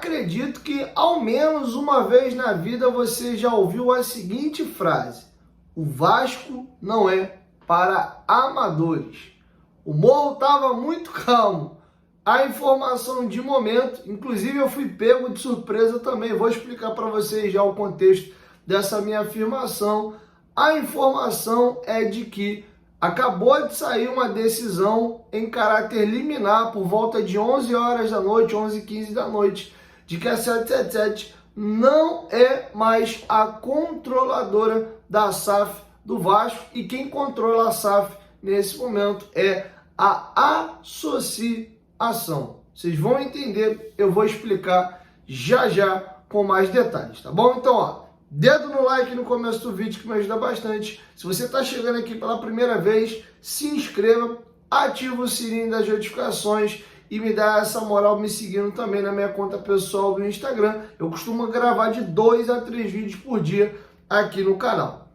acredito que ao menos uma vez na vida você já ouviu a seguinte frase: o Vasco não é para amadores. O morro estava muito calmo. A informação de momento, inclusive eu fui pego de surpresa também. Vou explicar para vocês já o contexto dessa minha afirmação. A informação é de que acabou de sair uma decisão em caráter liminar por volta de 11 horas da noite, 11h15 da noite, de que a 777 não é mais a controladora da SAF do Vasco, e quem controla a SAF nesse momento é a associação. Vocês vão entender, eu vou explicar já já com mais detalhes, tá bom? Então, ó, dedo no like no começo do vídeo que me ajuda bastante. Se você está chegando aqui pela primeira vez, se inscreva, ativa o sininho das notificações e me dá essa moral me seguindo também na minha conta pessoal do Instagram. Eu costumo gravar de 2 a 3 vídeos por dia aqui no canal.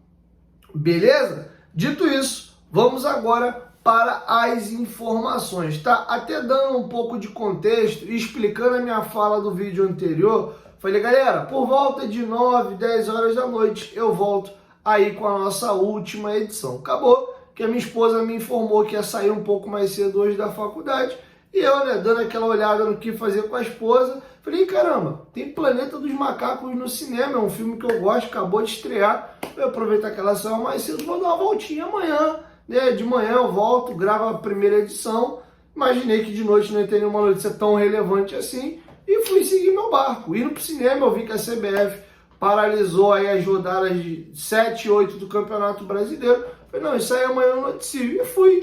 Beleza? Dito isso, vamos agora para as informações, tá? Até dando um pouco de contexto e explicando a minha fala do vídeo anterior, falei, galera, por volta de 9, 10 horas da noite eu volto aí com a nossa última edição. Acabou que a minha esposa me informou que ia sair um pouco mais cedo hoje da faculdade, e eu, né, dando aquela olhada no que fazer com a esposa, falei, caramba, tem Planeta dos Macacos no cinema, é um filme que eu gosto, acabou de estrear, eu aproveitar que ela saiu mais cedo, vou dar uma voltinha amanhã, né, de manhã eu volto, gravo a primeira edição, imaginei que de noite não ia ter nenhuma notícia tão relevante assim, e fui seguir meu barco. Indo pro cinema, eu vi que a CBF paralisou aí as rodadas de 7 e 8 do Campeonato Brasileiro, falei, não, isso aí amanhã eu noticio, e fui.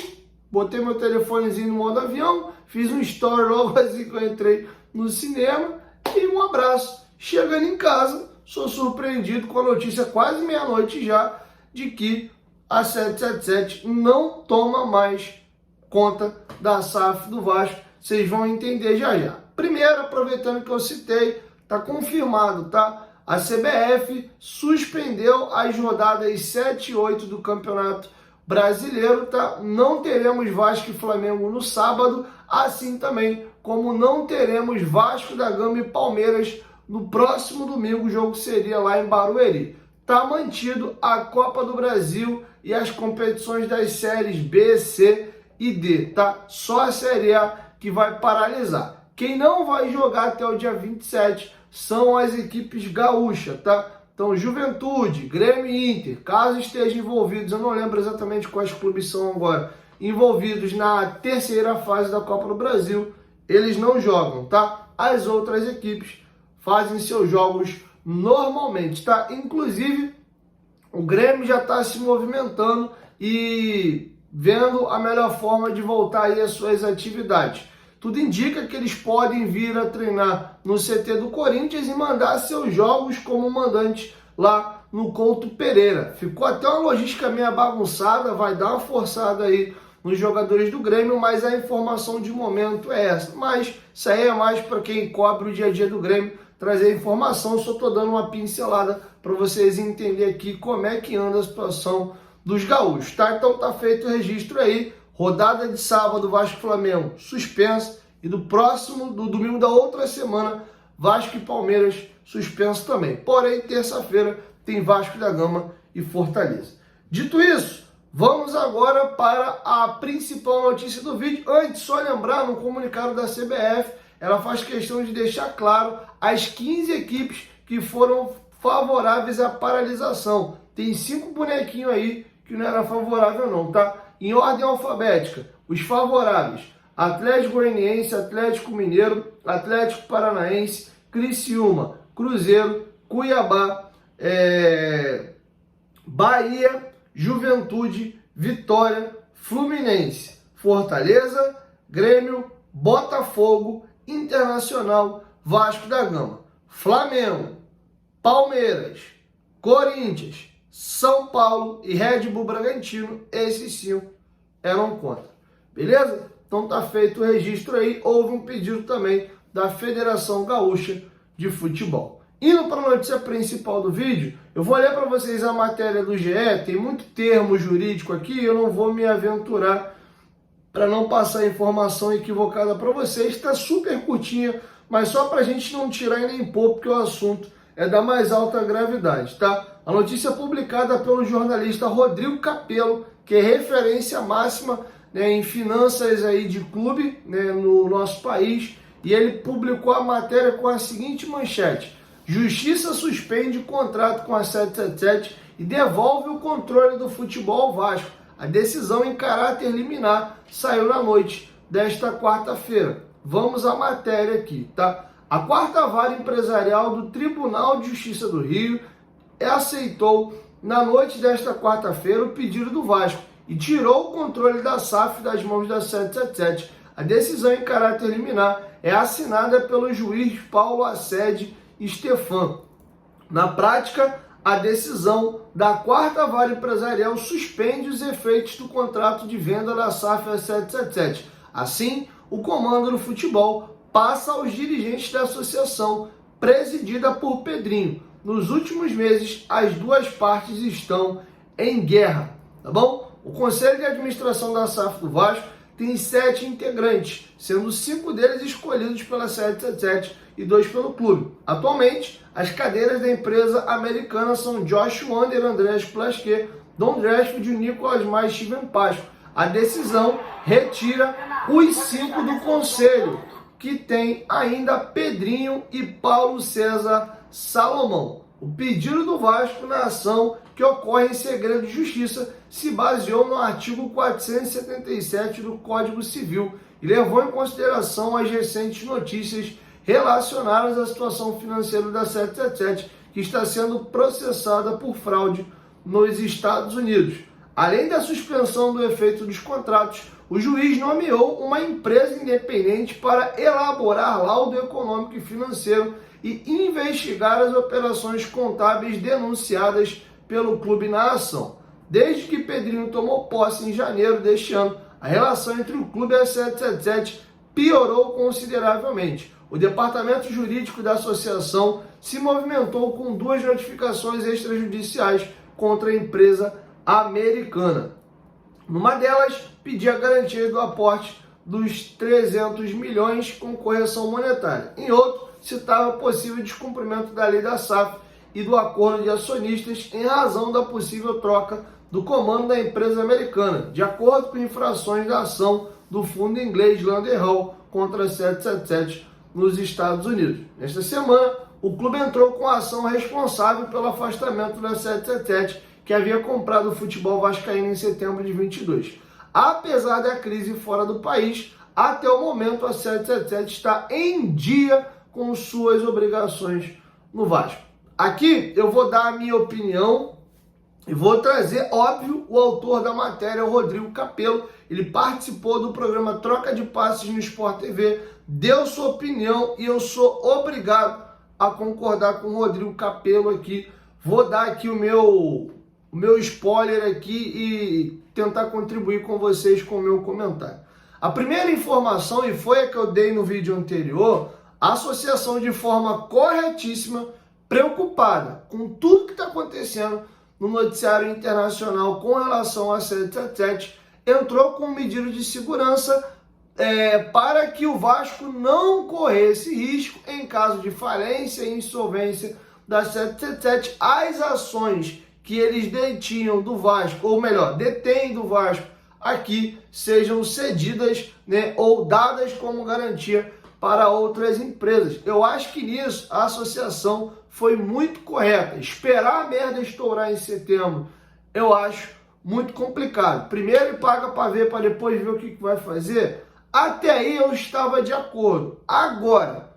Botei meu telefonezinho no modo avião, fiz um story logo assim que eu entrei no cinema e um abraço. Chegando em casa, sou surpreendido com a notícia quase meia-noite já de que a 777 não toma mais conta da SAF do Vasco. Vocês vão entender já já. Primeiro, aproveitando que eu citei, tá confirmado, tá? A CBF suspendeu as rodadas 7 e 8 do Campeonato Brasileiro, tá? Não teremos Vasco e Flamengo no sábado, assim também como não teremos Vasco da Gama e Palmeiras no próximo domingo. O jogo seria lá em Barueri. Tá mantido a Copa do Brasil e as competições das séries B, C e D, tá? Só a Série A que vai paralisar. Quem não vai jogar até o dia 27 são as equipes gaúchas, tá? Então, Juventude, Grêmio e Inter, caso estejam envolvidos, eu não lembro exatamente quais clubes são agora, envolvidos na terceira fase da Copa do Brasil, eles não jogam, tá? As outras equipes fazem seus jogos normalmente, tá? Inclusive, o Grêmio já está se movimentando e vendo a melhor forma de voltar aí às suas atividades. Tudo indica que eles podem vir a treinar no CT do Corinthians e mandar seus jogos como mandante lá no Couto Pereira. Ficou até uma logística meio bagunçada, vai dar uma forçada aí nos jogadores do Grêmio, mas a informação de momento é essa. Mas isso aí é mais para quem cobre o dia a dia do Grêmio, trazer informação. Só estou dando uma pincelada para vocês entenderem aqui como é que anda a situação dos gaúchos, tá? Então tá feito o registro aí. Rodada de sábado, Vasco e Flamengo suspensa, e do domingo da outra semana, Vasco e Palmeiras suspenso também. Porém, terça-feira tem Vasco da Gama e Fortaleza. Dito isso, vamos agora para a principal notícia do vídeo. Antes, só lembrar, no comunicado da CBF, ela faz questão de deixar claro as 15 equipes que foram favoráveis à paralisação. Tem 5 bonequinhos aí que não era favorável não, tá? Em ordem alfabética, os favoráveis: Atlético Goianiense, Atlético Mineiro, Atlético Paranaense, Criciúma, Cruzeiro, Cuiabá, Bahia, Juventude, Vitória, Fluminense, Fortaleza, Grêmio, Botafogo, Internacional, Vasco da Gama, Flamengo, Palmeiras, Corinthians, São Paulo e Red Bull Bragantino. Esses 5 eram contra. Beleza? Então tá feito o registro aí. Houve um pedido também da Federação Gaúcha de Futebol. Indo para a notícia principal do vídeo, eu vou ler para vocês a matéria do GE. Tem muito termo jurídico aqui, eu não vou me aventurar para não passar informação equivocada para vocês. Está super curtinha, mas só para a gente não tirar e nem pôr, porque o assunto é da mais alta gravidade, tá? A notícia publicada pelo jornalista Rodrigo Capello, que é referência máxima, né, em finanças aí de clube, né, no nosso país, e ele publicou a matéria com a seguinte manchete: Justiça suspende o contrato com a 777 e devolve o controle do futebol ao Vasco. A decisão em caráter liminar saiu na noite desta quarta-feira. Vamos à matéria aqui, tá? A quarta vara empresarial do Tribunal de Justiça do Rio aceitou na noite desta quarta-feira o pedido do Vasco e tirou o controle da SAF das mãos da 777. A decisão em caráter liminar é assinada pelo juiz Paulo Assede Stefan. Na prática, a decisão da quarta vara empresarial suspende os efeitos do contrato de venda da SAF a 777. Assim, o comando do futebol passa aos dirigentes da associação, presidida por Pedrinho. Nos últimos meses, as duas partes estão em guerra, tá bom? O Conselho de Administração da SAF do Vasco tem 7 integrantes, sendo 5 deles escolhidos pela 777 e 2 pelo clube. Atualmente, as cadeiras da empresa americana são Josh Wander, Andreas Plasquet, Don Dressfield e Nicolas Mais Steven Pasco. A decisão retira os 5 do Conselho, que tem ainda Pedrinho e Paulo César Salomão. O pedido do Vasco na ação, que ocorre em segredo de justiça, se baseou no artigo 477 do Código Civil e levou em consideração as recentes notícias relacionadas à situação financeira da 777, que está sendo processada por fraude nos Estados Unidos. Além da suspensão do efeito dos contratos, o juiz nomeou uma empresa independente para elaborar laudo econômico e financeiro e investigar as operações contábeis denunciadas pelo clube na ação. Desde que Pedrinho tomou posse em janeiro deste ano, a relação entre o clube e a 777 piorou consideravelmente. O departamento jurídico da associação se movimentou com 2 notificações extrajudiciais contra a empresa americana. Numa delas, pedia a garantia do aporte dos 300 milhões com correção monetária. Em outro, citava possível descumprimento da lei da SAF e do acordo de acionistas em razão da possível troca do comando da empresa americana, de acordo com infrações da ação do fundo inglês Lander Hall contra a 777 nos Estados Unidos. Nesta semana, o clube entrou com a ação responsável pelo afastamento da 777, que havia comprado o futebol vascaíno em setembro de 22. Apesar da crise fora do país, até o momento a 777 está em dia com suas obrigações no Vasco. Aqui eu vou dar a minha opinião e vou trazer, óbvio, o autor da matéria, o Rodrigo Capello. Ele participou do programa Troca de Passes no Sport TV, deu sua opinião e eu sou obrigado a concordar com o Rodrigo Capello aqui. Vou dar aqui o meu spoiler aqui e tentar contribuir com vocês com o meu comentário. A primeira informação, e foi a que eu dei no vídeo anterior, a associação, de forma corretíssima, preocupada com tudo que está acontecendo no noticiário internacional com relação a 777, entrou com medidas de segurança para que o Vasco não corresse risco, em caso de falência e insolvência da 777, as ações que eles detinham do Vasco, ou melhor, detêm do Vasco aqui, sejam cedidas, né, ou dadas como garantia para outras empresas. Eu acho que nisso a associação foi muito correta. Esperar a merda estourar em setembro, eu acho muito complicado. Primeiro ele paga para ver, para depois ver o que vai fazer. Até aí eu estava de acordo. Agora,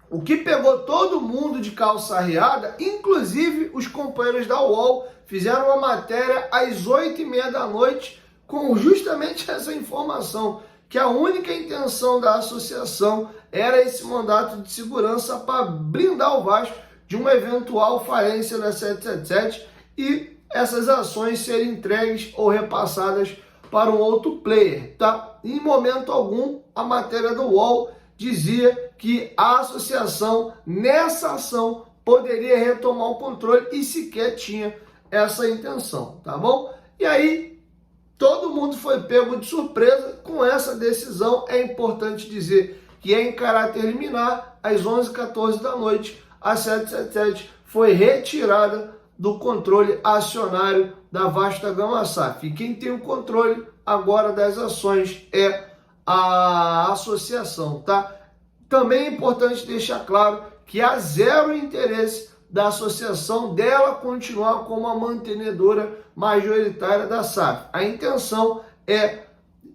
o que pegou todo mundo de calça arriada, inclusive os companheiros da UOL, fizeram uma matéria às 8h30 da noite com justamente essa informação, que a única intenção da associação era esse mandato de segurança para blindar o Vasco de uma eventual falência da 777 e essas ações serem entregues ou repassadas para um outro player, tá? Em momento algum, a matéria do UOL dizia que a associação, nessa ação, poderia retomar o controle e sequer tinha essa intenção, tá bom? E aí, todo mundo foi pego de surpresa com essa decisão. É importante dizer que é em caráter liminar, às 11h14 da noite, a 777 foi retirada do controle acionário da Vasta Gama SAF. E quem tem o controle agora das ações é a associação, tá? Também é importante deixar claro que há zero interesse da associação dela continuar como a mantenedora majoritária da SAF. A intenção é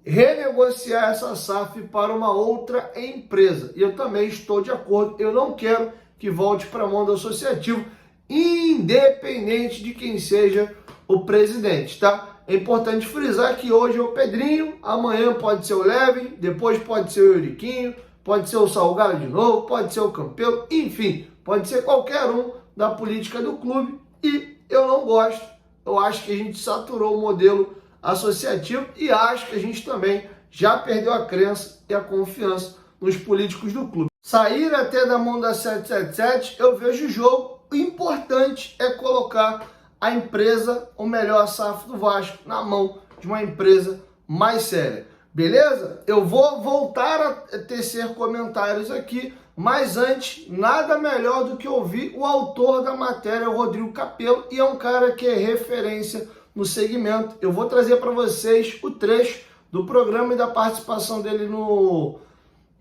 renegociar essa SAF para uma outra empresa. E eu também estou de acordo, eu não quero que volte para a mão do associativo, independente de quem seja o presidente, tá? É importante frisar que hoje é o Pedrinho, amanhã pode ser o Levin, depois pode ser o Euriquinho, pode ser o Salgado de novo, pode ser o Campelo, enfim, pode ser qualquer um da política do clube e eu não gosto. Eu acho que a gente saturou o modelo associativo e acho que a gente também já perdeu a crença e a confiança nos políticos do clube. Sair até da mão da 777, eu vejo o jogo. O importante é colocar a empresa, ou melhor, a SAF do Vasco, na mão de uma empresa mais séria. Beleza? Eu vou voltar a tecer comentários aqui, mas antes, nada melhor do que ouvir o autor da matéria, o Rodrigo Capello, e é um cara que é referência no segmento. Eu vou trazer para vocês o trecho do programa e da participação dele no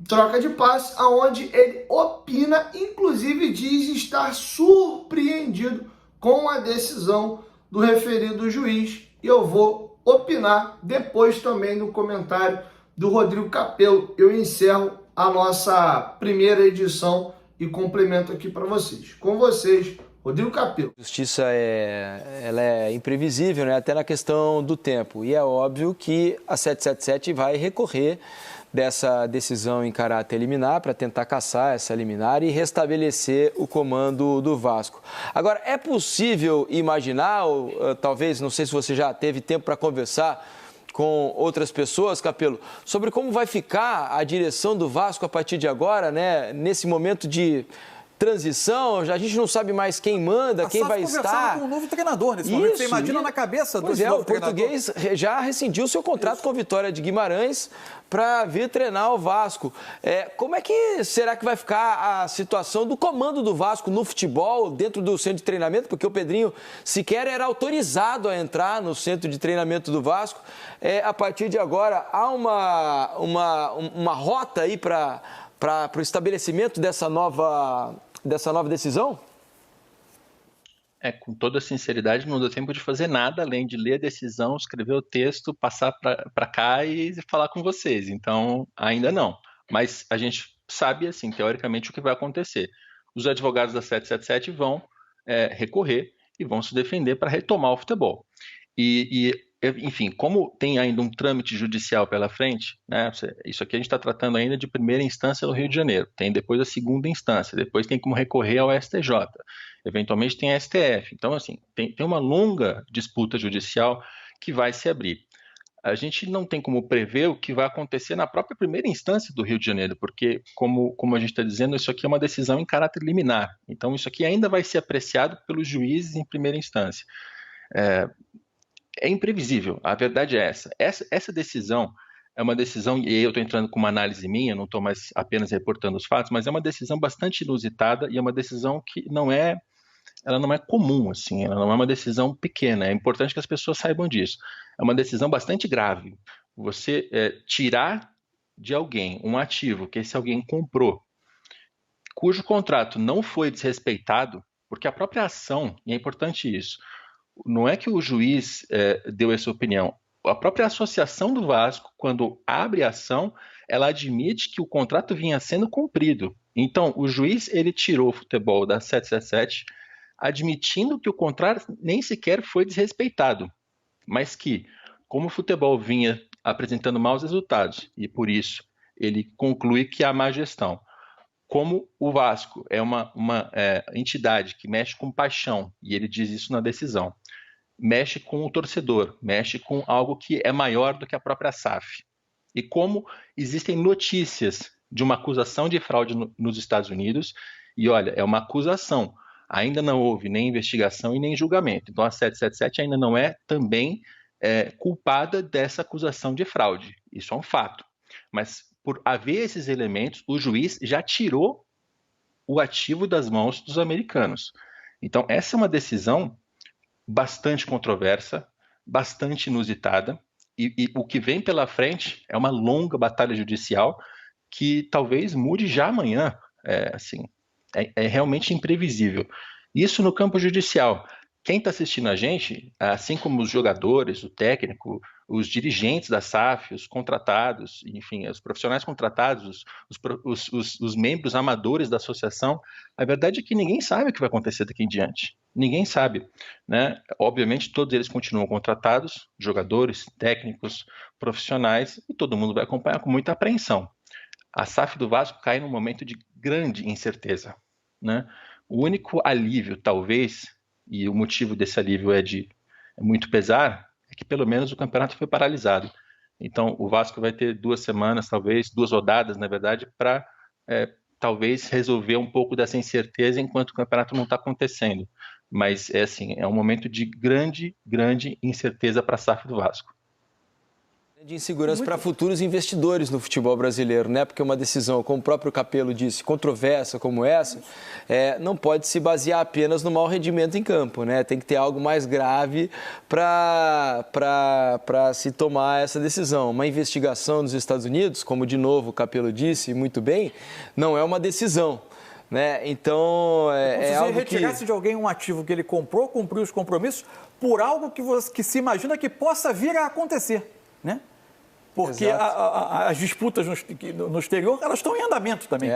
Troca de Passe, aonde ele opina, inclusive diz estar surpreendido com a decisão do referido juiz. E eu vou opinar depois também no comentário do Rodrigo Capello. Eu encerro a nossa primeira edição e complemento aqui para vocês. Com vocês, Rodrigo Capello. A justiça ela é imprevisível, né? Até na questão do tempo. E é óbvio que a 777 vai recorrer dessa decisão em caráter liminar para tentar cassar essa liminar e restabelecer o comando do Vasco. Agora, é possível imaginar, ou talvez, não sei se você já teve tempo para conversar com outras pessoas, Capello, sobre como vai ficar a direção do Vasco a partir de agora, né? Nesse momento de transição, a gente não sabe mais quem manda, quem vai estar. Com um novo treinador nesse momento. Você imagina na cabeça do novo treinador. O português já rescindiu seu contrato com a Vitória de Guimarães para vir treinar o Vasco. Como é que será que vai ficar a situação do comando do Vasco no futebol, dentro do centro de treinamento? Porque o Pedrinho sequer era autorizado a entrar no centro de treinamento do Vasco. A partir de agora, há uma rota aí para o estabelecimento dessa nova decisão? Com toda sinceridade, não deu tempo de fazer nada além de ler a decisão, escrever o texto, passar para cá e falar com vocês. Então, ainda não. Mas a gente sabe, assim, teoricamente, o que vai acontecer. Os advogados da 777 vão recorrer e vão se defender para retomar o futebol. Enfim, como tem ainda um trâmite judicial pela frente, né, isso aqui a gente está tratando ainda de primeira instância no Rio de Janeiro, tem depois a segunda instância, depois tem como recorrer ao STJ, eventualmente tem a STF. Então, assim, tem uma longa disputa judicial que vai se abrir. A gente não tem como prever o que vai acontecer na própria primeira instância do Rio de Janeiro, porque, como a gente está dizendo, isso aqui é uma decisão em caráter liminar. Então, isso aqui ainda vai ser apreciado pelos juízes em primeira instância. É imprevisível, a verdade é essa. Essa decisão é uma decisão, e aí eu estou entrando com uma análise minha, não estou mais apenas reportando os fatos, mas é uma decisão bastante inusitada e é uma decisão que ela não é comum, assim, ela não é uma decisão pequena, é importante que as pessoas saibam disso. É uma decisão bastante grave. Você tirar de alguém um ativo que esse alguém comprou, cujo contrato não foi desrespeitado, porque a própria ação, e é importante isso, não é que o juiz deu essa opinião. A própria associação do Vasco, quando abre a ação, ela admite que o contrato vinha sendo cumprido. Então, o juiz ele tirou o futebol da 777, admitindo que o contrato nem sequer foi desrespeitado, mas que, como o futebol vinha apresentando maus resultados, e por isso ele conclui que há má gestão. Como o Vasco é uma entidade que mexe com paixão, e ele diz isso na decisão, mexe com o torcedor, mexe com algo que é maior do que a própria SAF. E como existem notícias de uma acusação de fraude nos Estados Unidos, e olha, é uma acusação, ainda não houve nem investigação e nem julgamento. Então a 777 ainda não é também culpada dessa acusação de fraude, isso é um fato. Mas por haver esses elementos, o juiz já tirou o ativo das mãos dos americanos. Então, essa é uma decisão bastante controversa, bastante inusitada, e o que vem pela frente é uma longa batalha judicial que talvez mude já amanhã. É realmente imprevisível. Isso no campo judicial. Quem está assistindo a gente, assim como os jogadores, o técnico, os dirigentes da SAF, os contratados, enfim, os profissionais contratados, os membros amadores da associação, a verdade é que ninguém sabe o que vai acontecer daqui em diante. Ninguém sabe, né? Obviamente, todos eles continuam contratados, jogadores, técnicos, profissionais, e todo mundo vai acompanhar com muita apreensão. A SAF do Vasco cai num momento de grande incerteza, né? O único alívio, talvez, e o motivo desse alívio é muito pesar, é que pelo menos o campeonato foi paralisado. Então, o Vasco vai ter 2 semanas, talvez, 2 rodadas, na verdade, para talvez resolver um pouco dessa incerteza enquanto o campeonato não está acontecendo. Mas, é um momento de grande, grande incerteza para a SAF do Vasco. De insegurança para futuros investidores no futebol brasileiro, né? Porque uma decisão, como o próprio Capello disse, controversa como essa, não pode se basear apenas no mau rendimento em campo, né? Tem que ter algo mais grave para se tomar essa decisão. Uma investigação nos Estados Unidos, como de novo o Capello disse muito bem, não é uma decisão. Né? Então, se você retirasse de alguém um ativo que ele comprou, cumpriu os compromissos, por algo que se imagina que possa vir a acontecer, né? Porque as disputas no exterior, elas estão em andamento também.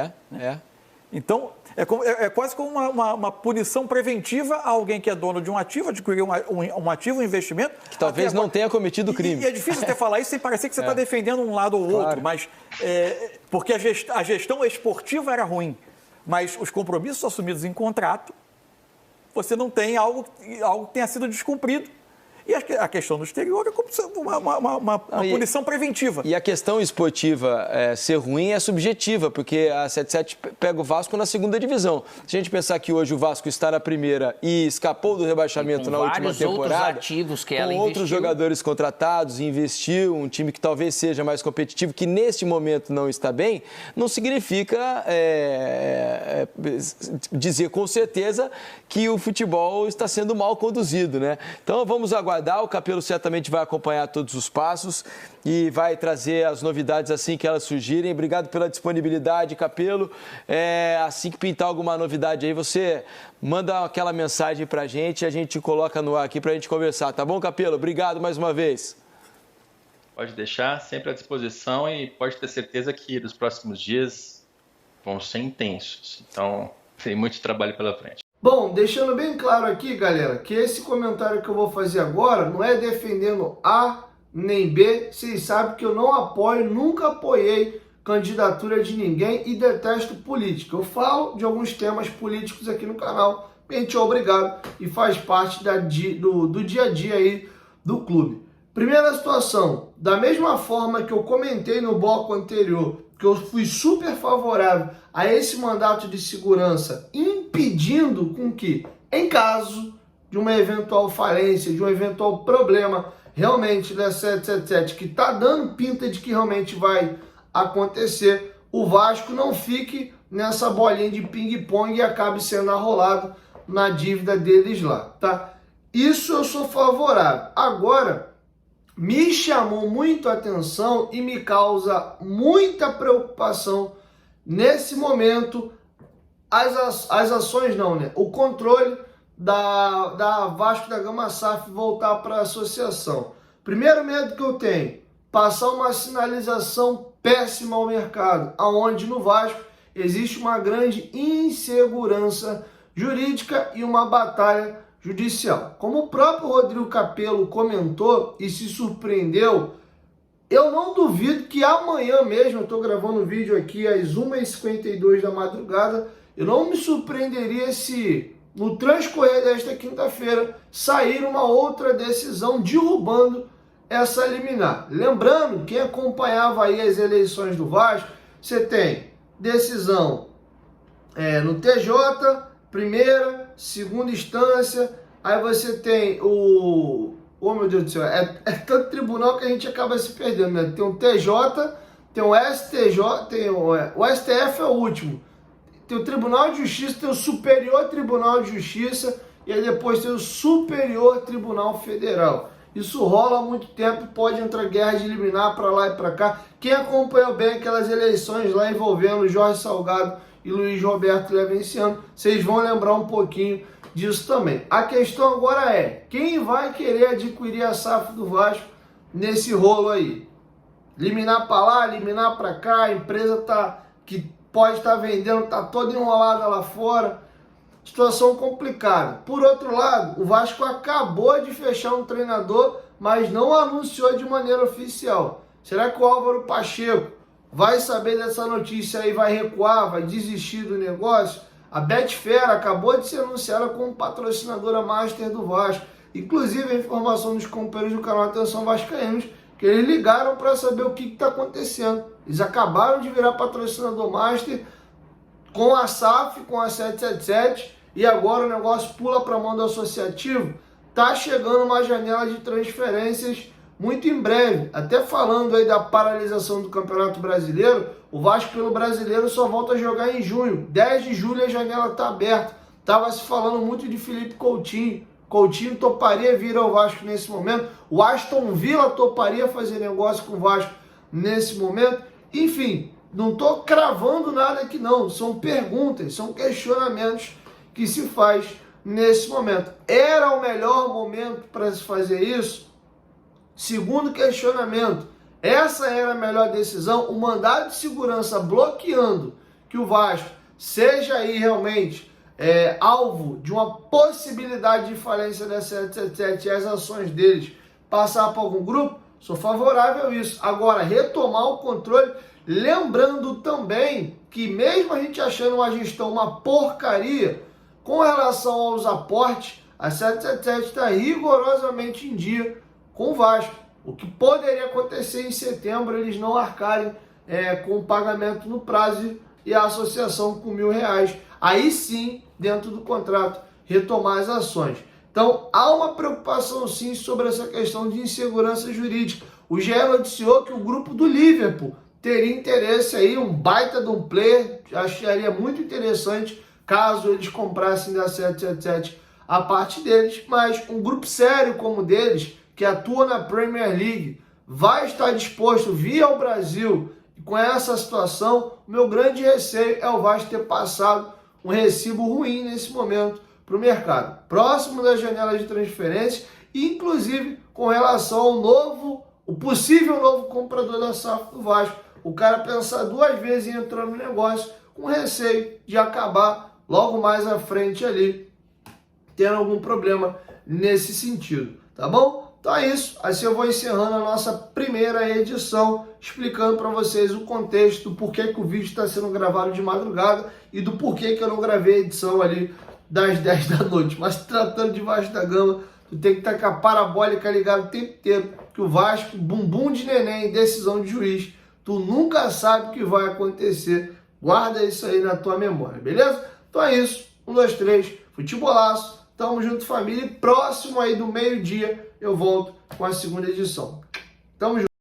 Então, é quase como uma punição preventiva a alguém que é dono de um ativo, adquiriu um ativo, um investimento. Que talvez não tenha cometido crime. E é difícil até falar isso sem parecer que você está defendendo um lado ou outro, mas porque a gestão esportiva era ruim, mas os compromissos assumidos em contrato, você não tem algo que tenha sido descumprido. E a questão do exterior é como uma punição preventiva. E a questão esportiva ser ruim é subjetiva, porque a 77 pega o Vasco na 2ª divisão. Se a gente pensar que hoje o Vasco está na 1ª e escapou do rebaixamento na última temporada, ativos que com outros jogadores contratados, investiu, um time que talvez seja mais competitivo, que neste momento não está bem, não significa dizer com certeza que o futebol está sendo mal conduzido, né? Então vamos aguardar. O Capello certamente vai acompanhar todos os passos e vai trazer as novidades assim que elas surgirem. Obrigado pela disponibilidade, Capello. Assim que pintar alguma novidade aí, você manda aquela mensagem pra gente e a gente coloca no ar aqui pra gente conversar. Tá bom, Capello? Obrigado mais uma vez. Pode deixar, sempre à disposição, e pode ter certeza que nos próximos dias vão ser intensos. Então, tem muito trabalho pela frente. Bom, deixando bem claro aqui, galera, que esse comentário que eu vou fazer agora não é defendendo A nem B. Vocês sabem que eu não apoio, nunca apoiei candidatura de ninguém e detesto política. Eu falo de alguns temas políticos aqui no canal, a gente é obrigado e faz parte do dia a dia aí do clube. Primeira situação, da mesma forma que eu comentei no bloco anterior, que eu fui super favorável a esse mandato de segurança, impedindo com que, em caso de uma eventual falência, de um eventual problema realmente da 777, que está dando pinta de que realmente vai acontecer, o Vasco não fique nessa bolinha de ping-pong e acabe sendo arrolado na dívida deles lá, tá? Isso eu sou favorável. Agora, me chamou muito a atenção e me causa muita preocupação nesse momento as ações não, né? O controle da Vasco da Gama SAF voltar para a associação. Primeiro medo que eu tenho, passar uma sinalização péssima ao mercado, aonde no Vasco existe uma grande insegurança jurídica e uma batalha judicial. Como o próprio Rodrigo Capello comentou e se surpreendeu, eu não duvido que amanhã mesmo, eu estou gravando o vídeo aqui às 1h52 da madrugada, eu não me surpreenderia se no transcorrer desta quinta-feira sair uma outra decisão derrubando essa liminar. Lembrando, quem acompanhava aí as eleições do Vasco, você tem decisão no TJ, primeira, segunda instância, aí você tem oh meu Deus do céu, é tanto tribunal que a gente acaba se perdendo, né? Tem o TJ, tem o STJ, o STF é o último, tem o Tribunal de Justiça, tem o Superior Tribunal de Justiça e aí depois tem o Superior Tribunal Federal. Isso rola há muito tempo, pode entrar guerra de liminar para lá e para cá. Quem acompanhou bem aquelas eleições lá envolvendo Jorge Salgado e Luiz Roberto Levenciano, vocês vão lembrar um pouquinho disso também. A questão agora é, quem vai querer adquirir a SAF do Vasco nesse rolo aí? Liminar para lá, liminar para cá, a empresa que pode estar vendendo, está toda enrolada lá fora. Situação complicada. Por outro lado, o Vasco acabou de fechar um treinador, mas não anunciou de maneira oficial. Será que o Álvaro Pacheco vai saber dessa notícia aí, vai recuar, vai desistir do negócio? A Betfair acabou de ser anunciada como patrocinadora master do Vasco. Inclusive, a informação dos companheiros do canal Atenção Vascaínos, que eles ligaram para saber o que está acontecendo. Eles acabaram de virar patrocinador master com a SAF, com a 777, e agora o negócio pula para a mão do associativo. Tá chegando uma janela de transferências muito em breve. Até falando aí da paralisação do Campeonato Brasileiro, o Vasco pelo Brasileiro só volta a jogar em junho. 10 de julho a janela tá aberta. Tava se falando muito de Felipe Coutinho. Coutinho toparia vir ao Vasco nesse momento. O Aston Villa toparia fazer negócio com o Vasco nesse momento. Enfim, não estou cravando nada aqui não. São perguntas, são questionamentos que se faz nesse momento. Era o melhor momento para se fazer isso? Segundo questionamento, essa era a melhor decisão? O mandado de segurança bloqueando que o Vasco seja aí realmente alvo de uma possibilidade de falência da 777 e as ações deles passar para algum grupo? Sou favorável a isso. Agora, retomar o controle, lembrando também que mesmo a gente achando uma gestão uma porcaria, com relação aos aportes, a 777 está rigorosamente em dia com o Vasco. O que poderia acontecer em setembro, eles não arcarem com o pagamento no prazo e a associação com R$1.000. Aí sim, dentro do contrato, retomar as ações. Então, há uma preocupação sim sobre essa questão de insegurança jurídica. O GE noticiou que o grupo do Liverpool teria interesse aí, um baita de um player, acharia muito interessante caso eles comprassem da 777 a parte deles, mas um grupo sério como o deles, que atua na Premier League, vai estar disposto a vir ao Brasil. E com essa situação, o meu grande receio é o Vasco ter passado um recibo ruim nesse momento para o mercado. Próximo da janela de transferência, inclusive com relação ao o possível novo comprador da SAF do Vasco. O cara pensar duas vezes em entrar no negócio com receio de acabar logo mais à frente ali tendo algum problema nesse sentido, tá bom? Então é isso, assim eu vou encerrando a nossa primeira edição, explicando para vocês o contexto, do porquê que o vídeo está sendo gravado de madrugada e do porquê que eu não gravei a edição ali das 10 da noite. Mas tratando de Vasco da Gama, tu tem que estar com a parabólica ligada o tempo inteiro, que o Vasco, bumbum de neném, decisão de juiz, tu nunca sabe o que vai acontecer. Guarda isso aí na tua memória, beleza? Então é isso, 1, 2, 3, futebolaço, tamo junto família, e próximo aí do meio-dia eu volto com a segunda edição. Tamo junto.